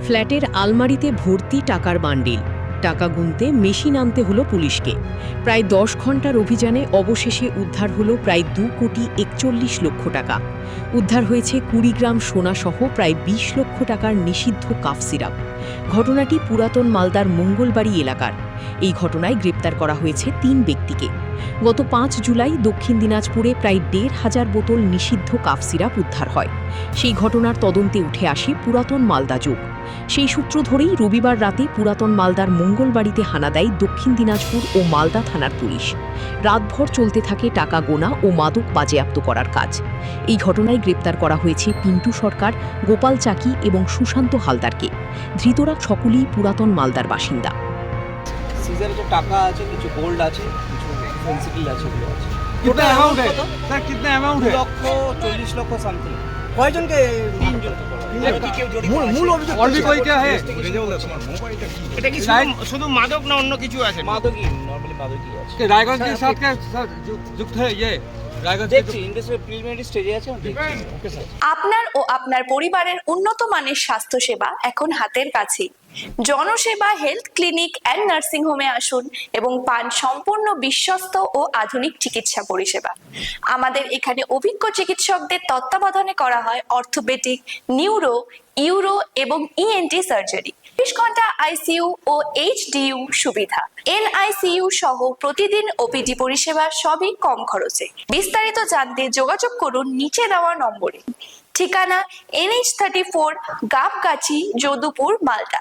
ফ্ল্যাটের আলমারিতে ভর্তি টাকার বান্ডিল। টাকা গুনতে মেশিন আনতে হলো পুলিশকে। প্রায় 10 ঘন্টার অভিযানে অবশেষে উদ্ধার হলো প্রায় 2,41,00,000 টাকা। উদ্ধার হয়েছে 20 গ্রাম সোনাসহ প্রায় 20 লক্ষ টাকার নিষিদ্ধ কাফ সিরাপ। ঘটনাটি পুরাতন মালদার মঙ্গলবাড়ি এলাকার। এই ঘটনায় গ্রেপ্তার করা হয়েছে 3 ব্যক্তিকে। গত 5 জুলাই দক্ষিণ দিনাজপুরে প্রায় 1,500 বোতল নিষিদ্ধ কাফ সিরাপ উদ্ধার হয়। সেই ঘটনার তদন্তে উঠে আসে পুরাতন মালদা যুগ। সেই সূত্র ধরেই রবিবার রাতে পুরাতন মালদার মঙ্গলবাড়িতে হানা দেয় দক্ষিণ দিনাজপুর ও মালদা থানার পুলিশ। রাতভর চলতে থাকে টাকা গোনা ও মাদক বাজেয়াপ্ত করার কাজ। এই ঘটনায় গ্রেপ্তার করা হয়েছে পিন্টু সরকার, গোপাল চাকি এবং সুশান্ত হালদারকে। ধৃতরা সকলেই পুরাতন মালদার বাসিন্দা। সিজারে তো টাকা আছে, কিছু গোল্ড আছে, কিছু ফেন্সিডিল আছে, এগুলো আছে। कितना अमाउंट है सर? कितना अमाउंट है? 40 লক্ষ সামথিং। কয়জনকে? 3 জন তো বলা হয়। মূল অভিযোগ और भी कोई क्या है? এটা কি শুধু মাদক না অন্য কিছু আছে? মাদকই, নরমালি মাদকই আছে। कि रायगंज के साथ क्या सर युक्त है ये? রায়গঞ্জ দেখছি ইন্ডাস্ট্রিয়াল প্রিলিমিনারি স্টেজে আছে, আমি দেখছি। Okay sir. আপনার ও আপনার পরিবারের উন্নত মানের স্বাস্থ্যসেবা এখন হাতের কাছেই। জনসেবা হেলথ ক্লিনিক অ্যান্ড নার্সিং হোমে আসুন এবং পান সম্পূর্ণ বিশ্বস্ত ও আধুনিক চিকিৎসা পরিষেবা। আমাদের এখানে অভিজ্ঞ চিকিৎসকদের তত্ত্বাবধানে করা হয় অর্থোপেডিক, নিউরো, ইউরো এবং ইএনটি সার্জারি। 20 ঘন্টা আইসিইউ ও এইচডিইউ সুবিধা, এনআইসিইউ সহ প্রতিদিন ওপিডি পরিষেবা, সবই কম খরচে। বিস্তারিত জানতে যোগাযোগ করুন নিচে দেওয়া নম্বরে। ঠিকানা NH34 গাবগাছি, যদুপুর, মালদা।